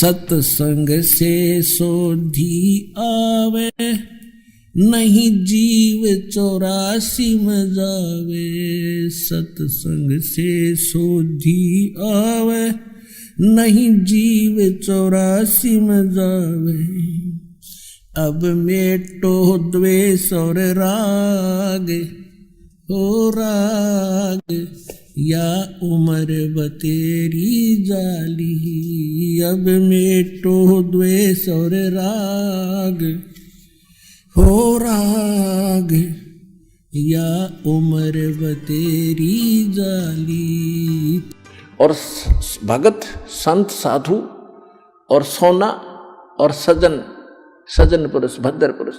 सत्संग से सोधी आवे, नहीं जीव 84 में जावे। सत्संग से सोधी आवे, नहीं जीव 84 में जावे। अब मेटो द्वेष और राग, हो राग या उम्र बतेरी जाली। अब मेटो द्वेष और राग, हो राग या उम्र बतेरी जाली। और भगत संत साधु और सोना और सजन पुरुष भद्र पुरुष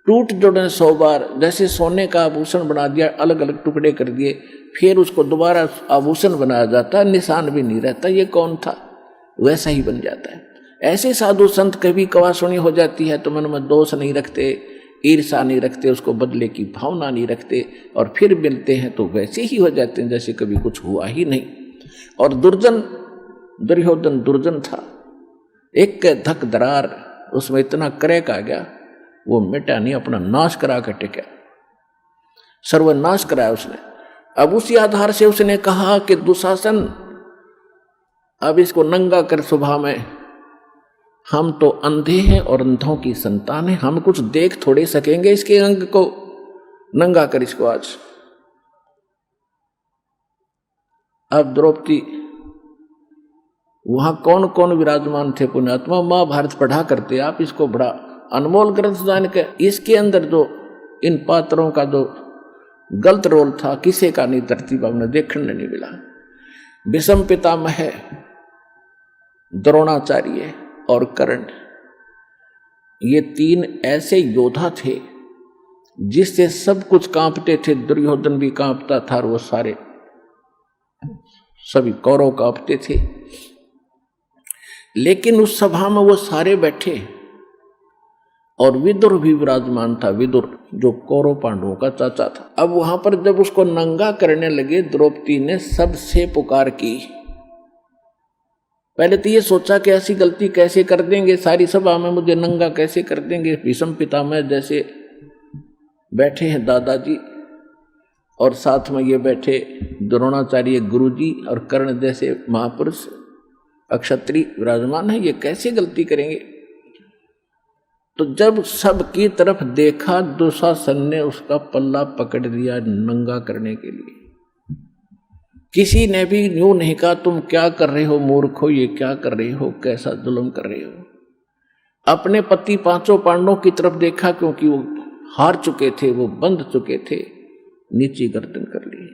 टूट जोड़े 100 बार। जैसे सोने का आभूषण बना दिया, अलग अलग टुकड़े कर दिए, फिर उसको दोबारा आभूषण बनाया जाता, निशान भी नहीं रहता ये कौन था, वैसा ही बन जाता है। ऐसे साधु संत कभी कवासुनी हो जाती है तो मन में दोष नहीं रखते, ईर्षा नहीं रखते, उसको बदले की भावना नहीं रखते, और फिर मिलते हैं तो वैसे ही हो जाते हैं जैसे कभी कुछ हुआ ही नहीं। और दुर्योधन दुर्जन था, एक धक दरार उसमें इतना क्रैक आ गया, वो मिटा नहीं, अपना नाश करा कर टिका, सर्वनाश कराया उसने। अब उसी आधार से उसने कहा कि दुशासन अब इसको नंगा कर सुबह में, हम तो अंधे हैं और अंधों की संतान है, हम कुछ देख थोड़े सकेंगे इसके अंग को, नंगा कर इसको आज। अब द्रौपदी, वहां कौन कौन विराजमान थे पुण्यात्मा, महाभारत पढ़ा करते आप, इसको बड़ा अनमोल ग्रंथ जान के, इसके अंदर जो इन पात्रों का जो गलत रोल था किसी का नहीं धरती पर हमने देखने नहीं मिला। भीष्म पितामह, द्रोणाचार्य और कर्ण, ये 3 ऐसे योद्धा थे जिससे सब कुछ कांपते थे। दुर्योधन भी कांपता था और वो सारे सभी कौरव कांपते थे। लेकिन उस सभा में वो सारे बैठे और विदुर भी विराजमान था, विदुर जो कौरव पांडवों का चाचा था। अब वहां पर जब उसको नंगा करने लगे, द्रौपदी ने सबसे पुकार की। पहले तो ये सोचा कि ऐसी गलती कैसे कर देंगे, सारी सभा में मुझे नंगा कैसे कर देंगे। भीष्म पितामह जैसे बैठे हैं दादाजी, और साथ में ये बैठे द्रोणाचार्य गुरुजी, और कर्ण जैसे महापुरुष अक्षत्रिय विराजमान है, ये कैसे गलती करेंगे। तो जब सबकी तरफ देखा, दुशासन ने उसका पल्ला पकड़ लिया नंगा करने के लिए। किसी ने भी यूं नहीं कहा तुम क्या कर रहे हो मूर्खो, ये क्या कर रहे हो, कैसा जुल्म कर रहे हो। अपने पति 5 पांडवों की तरफ देखा, क्योंकि वो हार चुके थे, वो बंध चुके थे, नीची गर्दन कर ली।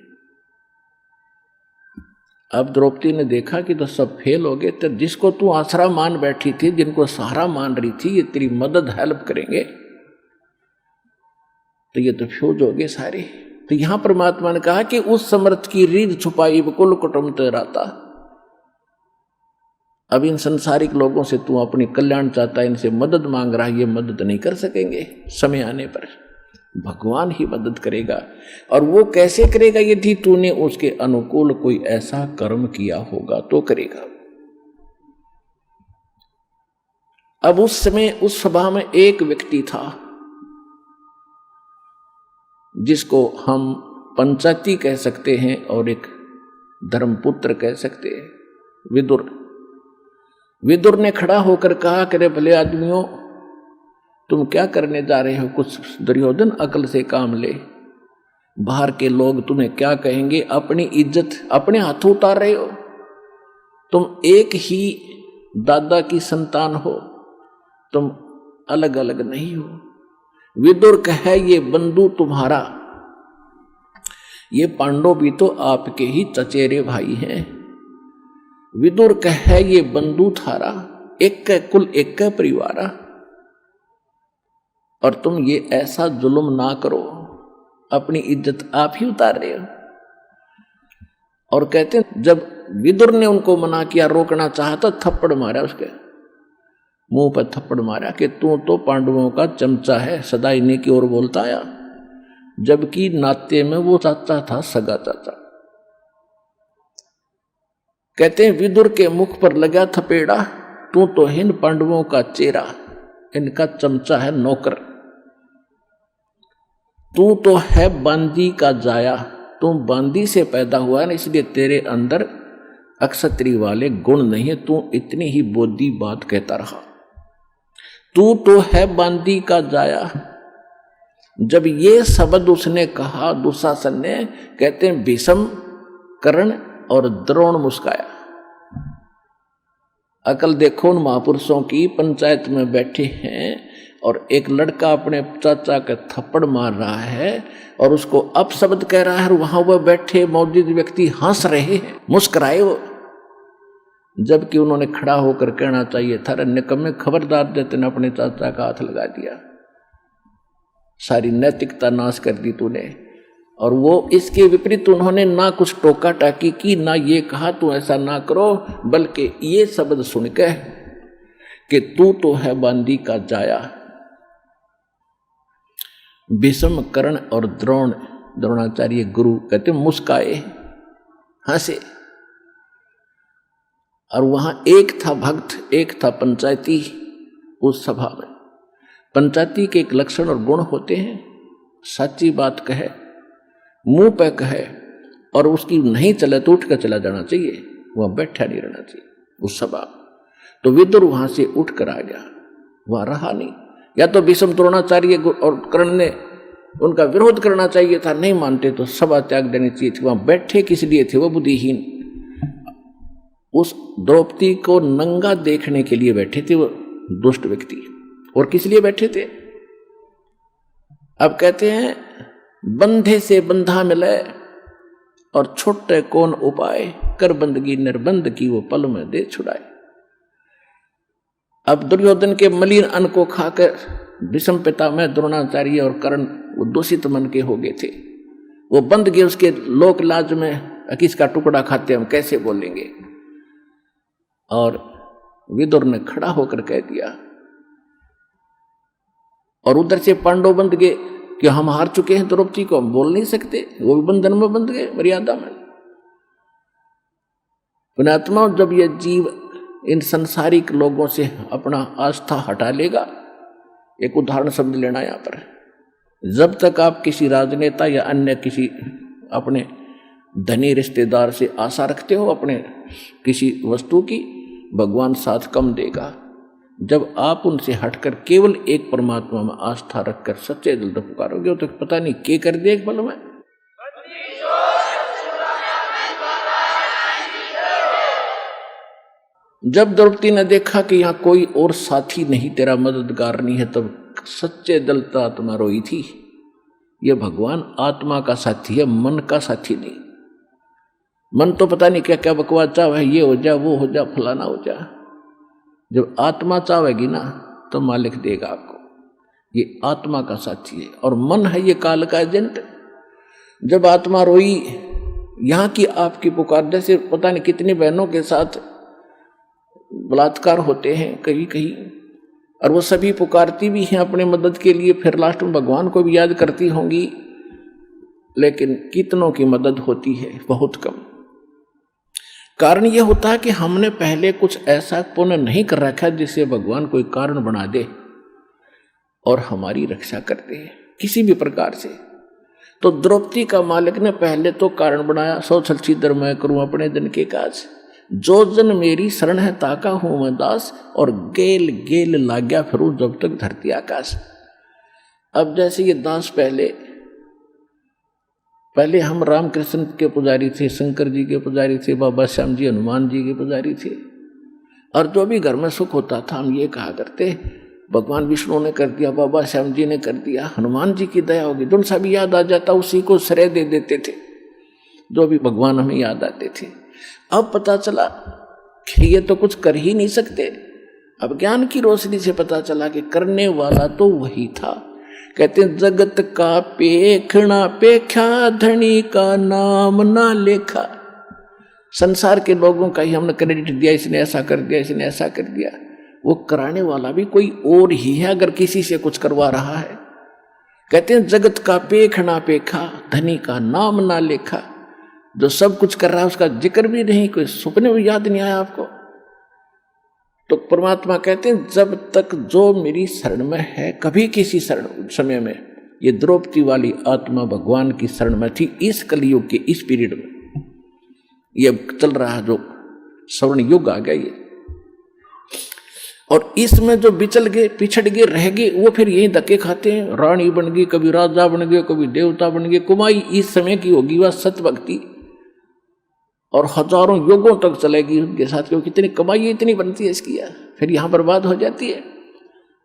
अब द्रौपदी ने देखा कि तो सब फेल हो गए, तो जिसको तू आसरा मान बैठी थी, जिनको सहारा मान रही थी, ये तेरी मदद हेल्प करेंगे, तो ये तो फ्यूज हो गए सारे। तो यहां परमात्मा ने कहा कि उस समर्थ की रीढ़ छुपाई कुल कुटुंब तेराता। अब इन संसारिक लोगों से तू अपनी कल्याण चाहता है, इनसे मदद मांग रहा है, ये मदद नहीं कर सकेंगे। समय आने पर भगवान ही मदद करेगा। और वो कैसे करेगा, यदि तूने उसके अनुकूल कोई ऐसा कर्म किया होगा तो करेगा। अब उस समय उस सभा में एक व्यक्ति था जिसको हम पंचायती कह सकते हैं और एक धर्मपुत्र कह सकते हैं, विदुर। विदुर ने खड़ा होकर कहा कि रे भले आदमियों, तुम क्या करने जा रहे हो, कुछ दुर्योधन अकल से काम ले। बाहर के लोग तुम्हें क्या कहेंगे, अपनी इज्जत अपने हाथों उतार रहे हो। तुम एक ही दादा की संतान हो, तुम अलग अलग नहीं हो। विदुर कहे ये बंधु तुम्हारा, ये पांडव भी तो आपके ही चचेरे भाई हैं। विदुर कहे ये बंधु थारा, एक कुल एक परिवारा, और तुम ये ऐसा जुल्म ना करो, अपनी इज्जत आप ही उतार रहे हो। और कहते हैं जब विदुर ने उनको मना किया, रोकना चाहता, थप्पड़ मारा, उसके मुंह पर थप्पड़ मारा कि तू तो पांडवों का चमचा है, सदा इन्हीं की ओर बोलता आया, जबकि नाते में वो चाचा था, सगा चाचा। कहते हैं विदुर के मुख पर लगा थपेड़ा तू तो इन पांडवों का चेहरा, इनका चमचा है, नौकर। तू तो है बांदी का जाया, तू बांदी से पैदा हुआ है, इसलिए तेरे अंदर अक्षत्री वाले गुण नहीं है, तू इतनी ही बोधी बात कहता रहा। तू तो है बांदी का जाया। जब ये शब्द उसने कहा दुशासन ने, कहते हैं भीष्म, कर्ण और द्रोण मुस्काया। अकल देखो उन महापुरुषों की, पंचायत में बैठे हैं और एक लड़का अपने चाचा का थप्पड़ मार रहा है और उसको अपशब्द कह रहा है, और वहां वह बैठे मौजूद व्यक्ति हंस रहे हैं, मुस्कुराए वो। जबकि उन्होंने खड़ा होकर कहना चाहिए था, निकम्मे खबरदार, देते ने अपने चाचा का हाथ लगा दिया, सारी नैतिकता नाश कर दी तूने। और वो इसके विपरीत उन्होंने ना कुछ टोका टाकी की, ना ये कहा तू ऐसा ना करो, बल्कि ये शब्द सुनकर कि तू तो है बांदी का जाया। भीष्म, कर्ण और द्रोणाचार्य गुरु कहते मुस्काए, हंसे। और वहां एक था भक्त, एक था पंचायती। उस सभा में पंचायती के एक लक्षण और गुण होते हैं, सच्ची बात कहे, मुंह पे कहे, और उसकी नहीं चले तो उठ कर चला जाना चाहिए, वह बैठा नहीं रहना चाहिए उस सभा। तो विदुर वहां से उठ कर आ गया, वह रहा नहीं। या तो भीष्म, द्रोणाचार्य और कर्ण ने उनका विरोध करना चाहिए था, नहीं मानते तो सभा त्याग देनी चाहिए थी। वहां बैठे किस लिए थे? वो बुद्धिहीन, उस द्रौपदी को नंगा देखने के लिए बैठे थे वो दुष्ट व्यक्ति। और किस लिए बैठे थे? अब कहते हैं बंधे से बंधा मिले और छोटे कौन उपाय, कर बंदगी निर्बंध की वो पल में दे छुड़ाए। अब दुर्योधन के मलिन अन्न को खाकर भीष्म पितामह, द्रोणाचार्य और कर्ण वो दूषित मन के हो गए थे, वो बंद गए उसके लोक लाज में, किसका टुकड़ा खाते हम कैसे बोलेंगे। और विदुर ने खड़ा होकर कह दिया, और उधर से पांडव बंद गए कि हम हार चुके हैं, द्रौपदी को हम बोल नहीं सकते, वो भी बंधन में बंध गए, मर्यादा में। पुण्यात्मा, जब यह जीव इन संसारिक लोगों से अपना आस्था हटा लेगा, एक उदाहरण शब्द लेना यहां पर, जब तक आप किसी राजनेता या अन्य किसी अपने धनी रिश्तेदार से आशा रखते हो अपने किसी वस्तु की, भगवान साथ कम देगा। जब आप उनसे हटकर केवल एक परमात्मा में आस्था रखकर सच्चे दिल से पुकारोगे तो पता नहीं क्या कर दे एक पल में। जब द्रौपदी ने देखा कि यहाँ कोई और साथी नहीं, तेरा मददगार नहीं है, तब सच्चे दिल से आत्मा रोई थी। यह भगवान आत्मा का साथी है, मन का साथी नहीं। मन तो पता नहीं क्या क्या बकवास चाहे, ये हो जा, वो हो जा, फलाना हो जा। जब आत्मा चाहेगी ना तो मालिक देगा आपको। ये आत्मा का साथी है, और मन है ये काल का एजेंट। जब आत्मा रोई, यहाँ की आपकी पुकार, जैसे पता नहीं कितनी बहनों के साथ बलात्कार होते हैं कहीं कहीं, और वो सभी पुकारती भी हैं अपने मदद के लिए, फिर लास्ट में भगवान को भी याद करती होंगी, लेकिन कितनों की मदद होती है? बहुत कम। कारण यह होता है कि हमने पहले कुछ ऐसा पुण्य नहीं कर रखा जिससे भगवान कोई कारण बना दे और हमारी रक्षा कर दे किसी भी प्रकार से। तो द्रौपदी का मालिक ने पहले तो कारण बनाया, सौ छलछीदर मैं करूं अपने दिन के काज, जो जन मेरी शरण है ताका हूं मैं दास, और गेल गेल लाग्या फिरूं जब तक धरती आकाश। अब जैसे ये दास पहले हम रामकृष्ण के पुजारी थे, शंकर जी के पुजारी थे, बाबा श्याम जी, हनुमान जी के पुजारी थे, और जो भी घर में सुख होता था हम ये कहा करते, भगवान विष्णु ने कर दिया, बाबा श्याम जी ने कर दिया, हनुमान जी की दया होगी। जो सा भी याद आ जाता उसी को श्रेय दे देते थे, जो भी भगवान हमें याद आते थे। अब पता चला कि ये तो कुछ कर ही नहीं सकते। अब ज्ञान की रोशनी से पता चला कि करने वाला तो वही था। कहते हैं जगत का पेखना पेख्या, धनी का नाम ना लेखा। संसार के लोगों का ही हमने क्रेडिट दिया, इसने ऐसा कर दिया, इसने ऐसा कर दिया। वो कराने वाला भी कोई और ही है अगर किसी से कुछ करवा रहा है। कहते हैं जगत का पेखना पेखा, धनी का नाम ना लेखा। जो सब कुछ कर रहा है उसका जिक्र भी नहीं, कोई सुपने में याद नहीं आया आपको। तो परमात्मा कहते हैं जब तक जो मेरी शरण में है, कभी किसी शरण समय में, ये द्रौपदी वाली आत्मा भगवान की शरण में थी, इस कलयुग के इस पीरियड में, ये चल रहा है जो स्वर्ण युग आ गया ये, और इसमें जो बिचल गए, पिछड़ गए, रह गए, वो फिर यही धक्के खाते हैं। रानी बन गई, कभी राजा बन गए, कभी देवता बन गए। कमाई इस समय की होगी वह सत्य भक्ति, और हजारों युगों तक चलेगी उनके साथ, क्योंकि कितनी कमाई इतनी बनती है इसकी, फिर यहां बर्बाद हो जाती है।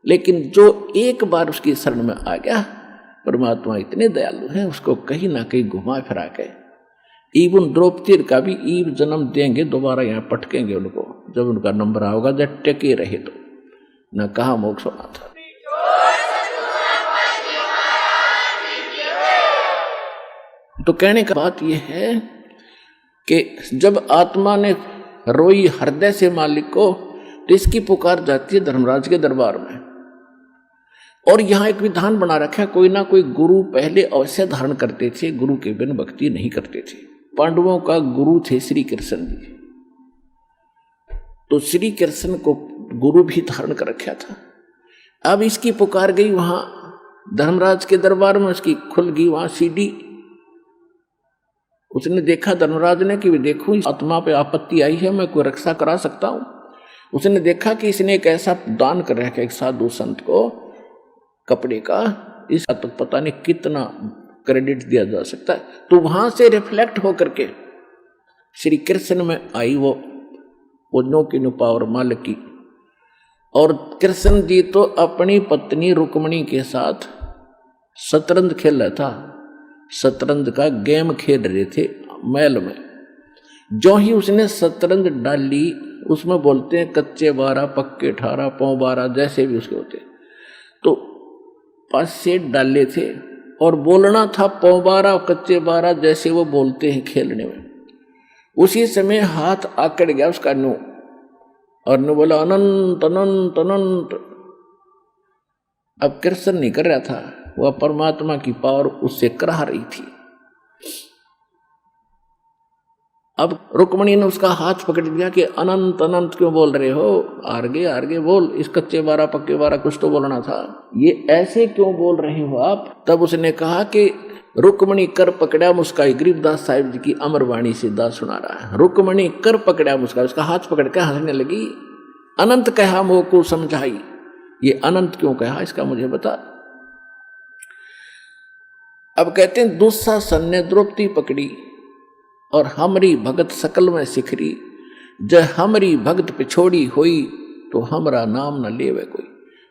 लेकिन जो एक बार उसकी शरण में आ गया, परमात्मा इतने दयालु है, उसको कहीं ना कहीं घुमा फिरा के इवन द्रौपदी का भी ईव जन्म देंगे, दोबारा यहाँ पटकेंगे उनको, जब उनका नंबर आओगा, जब टेके रहे तो न कहा मोक्ष होना था। तो कहने का बात यह है कि जब आत्मा ने रोई हृदय से मालिक को, तो इसकी पुकार जाती है धर्मराज के दरबार में। और यहां एक विधान बना रखा है, कोई ना कोई गुरु पहले अवश्य धारण करते थे, गुरु के बिन भक्ति नहीं करते थे। पांडवों का गुरु थे श्री कृष्ण जी, तो श्री कृष्ण को गुरु भी धारण कर रखा था। अब इसकी पुकार गई वहां धर्मराज के दरबार में, उसकी खुल गई वहां सीढ़ी। उसने देखा धर्मराज ने कि देखो आत्मा पे आपत्ति आई है, मैं कोई रक्षा करा सकता हूं। उसने देखा कि इसने एक ऐसा दान कर रखा एक साधु संत को कपड़े का, इसका तो पता नहीं कितना क्रेडिट दिया जा सकता है। तो वहां से रिफ्लेक्ट होकर के श्री कृष्ण में आई वो नो की नो पावर मालिक की। और कृष्ण जी तो अपनी पत्नी रुक्मणी के साथ शतरंज खेल रहा था, शतरंज का गेम खेल रहे थे महल में। जो ही उसने शतरंज डाली, उसमें बोलते हैं कच्चे 12 पक्के 18 पौ 12 जैसे भी उसके होते, तो 5 सेट डाले थे और बोलना था पौ 12 कच्चे 12 जैसे वो बोलते हैं खेलने में। उसी समय हाथ आकड़ गया उसका नु, और नु बोला अनंत अनंत अनंत। अब कृष्ण नहीं कर रहा था, वह परमात्मा की पावर उससे करा रही थी। अब रुक्मणी ने उसका हाथ पकड़ लिया कि अनंत अनंत क्यों बोल रहे हो, आगे बोल, इस कच्चे 12 पक्के 12 कुछ तो बोलना था, ये ऐसे क्यों बोल रहे हो आप। तब उसने कहा कि रुक्मणी कर पकड़ा मुस्काई, गरीबदास साहिब जी की अमरवाणी से दास सुना रहा है। रुक्मणी कर पकड़ा मुस्काई, उसका हाथ पकड़ के हंसने लगी। अनंत कहा मोह को समझाई, ये अनंत क्यों कहा इसका मुझे बता। अब कहते हैं दुस्शासन ने द्रौपदी पकड़ी और हमरी भगत सकल में सिखरी, जय हमरी भगत पिछोड़ी हुई तो हमरा नाम न लेवे कोई।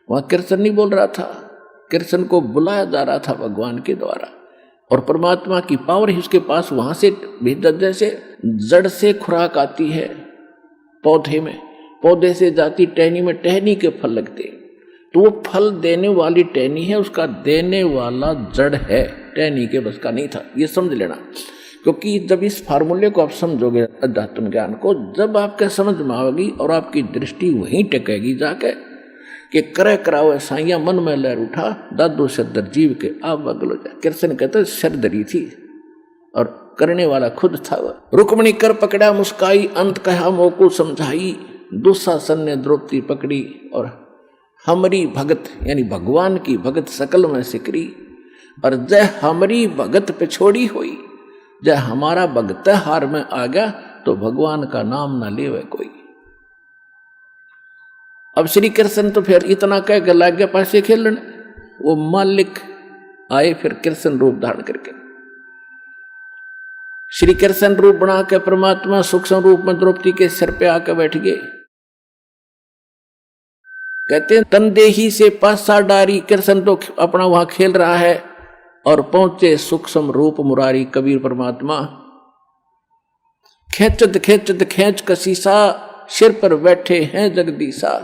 वहां कृष्ण नहीं बोल रहा था, कृष्ण को बुलाया जा रहा था भगवान के द्वारा, और परमात्मा की पावर ही उसके पास वहां से भीतर, जैसे जड़ से खुराक आती है पौधे में, पौधे से जाती टहनी में, टहनी के फल लगते, तो वो फल देने वाली टहनी है, उसका देने वाला जड़ है, टहनी के बस का नहीं था। ये समझ लेना, क्योंकि जब इस फार्मूले को आप समझोगे अध्यात्म ज्ञान को, जब आपके समझ में आएगी और आपकी दृष्टि वहीं टेकेगी जाके कि करे कराओ साइया मन में लहर उठा, दादू सदर जीव के आप बगल हो जाए। कृष्ण कहते सर धरी थी और करने वाला खुद था वह। रुक्मणी कर पकड़ा मुस्काई, अंत कहा मोह को समझाई, दुस्शासन ने द्रौपदी पकड़ी और हमरी भगत यानी भगवान की भगत सकल में सिकरी, और जय हमरी भगत पे छोड़ी हुई, जय हमारा भगत हार में आ गया तो भगवान का नाम ना लेवे कोई। अब श्री कृष्ण तो फिर इतना कह के लग गया पासे खेलने, वो मालिक आए फिर कृष्ण रूप धारण करके, श्री कृष्ण रूप बना के परमात्मा सूक्ष्म रूप में द्रौपदी के सिर पे आकर बैठ गए। कहते हैं तनदेही से पासा डारी, कृष्ण तो अपना वहां खेल रहा है और पहुंचे सूक्ष्म रूप मुरारी कबीर परमात्मा। खेचत खेचत खेच कसीसा, सिर पर बैठे हैं जगदीशा,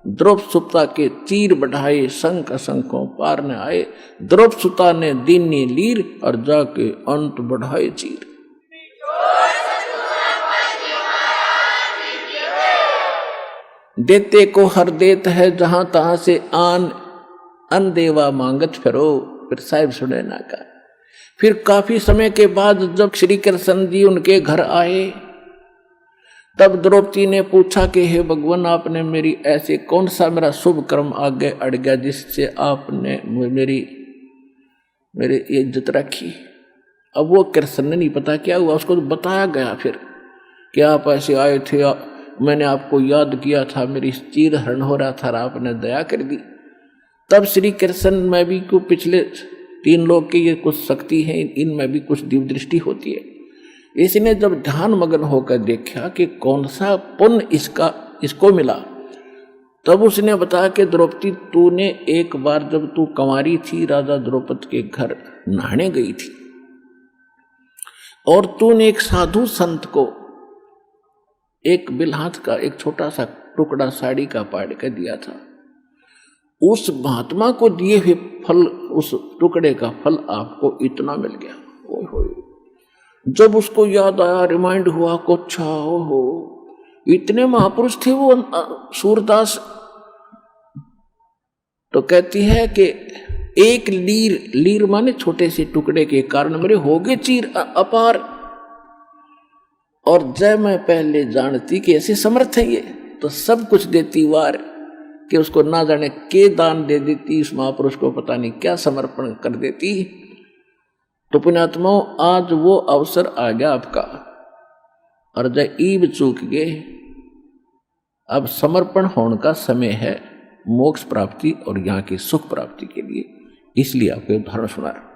द्रौपद सुता के तीर बढ़ाए, शंख असंखों पार न आए, द्रौपद सुता ने दीनी लीर और जाके अंत बढ़ाए चीर। देते को हर देत है जहां तहां से आन, अनदेवा मांगत फिरो, फिर साहिब सुने ना का। फिर काफी समय के बाद जब श्री कृष्ण जी उनके घर आए, तब द्रौपदी ने पूछा कि हे भगवान, आपने मेरी ऐसे कौन सा मेरा शुभ कर्म आगे अड़ गया जिससे आपने मेरी इज्जत रखी। अब वो कृष्ण ने नहीं पता क्या हुआ, उसको तो बताया गया फिर कि आप ऐसे आए थे, मैंने आपको याद किया था, मेरी चीर हरण हो रहा था, आपने दया कर दी। तब श्री कृष्ण में भी को पिछले 3 लोग की ये कुछ शक्ति है, इनमें भी कुछ दिव्य दृष्टि होती है। इसने जब ध्यान मग्न होकर देखा कि कौन सा पुण्य इसको मिला, तब उसने बताया कि द्रौपदी, तूने एक बार जब तू कंवारी थी राजा द्रौपद के घर नहाने गई थी और तूने एक साधु संत को एक बिलहात का एक छोटा सा टुकड़ा साड़ी का पाड़ कर दिया था। उस महात्मा को दिए हुए फल, उस टुकड़े का फल आपको इतना मिल गया। ओहो, जब उसको याद आया, रिमाइंड हुआ को, अच्छा ओहो, इतने महापुरुष थे वो सूरदास। तो कहती है कि एक लीर माने छोटे से टुकड़े के कारण मेरे हो गए चीर अपार, और जब मैं पहले जानती कि ऐसे समर्थ है ये, तो सब कुछ देती वार कि उसको ना जाने के दान दे देती, उस महापुरुष को पता नहीं क्या समर्पण कर देती। तो पुण्यात्माओं, आज वो अवसर आ गया आपका, और जब ईब चूक गए, अब समर्पण होने का समय है मोक्ष प्राप्ति और यहाँ की सुख प्राप्ति के लिए। इसलिए आपको उदाहरण सुना रहा।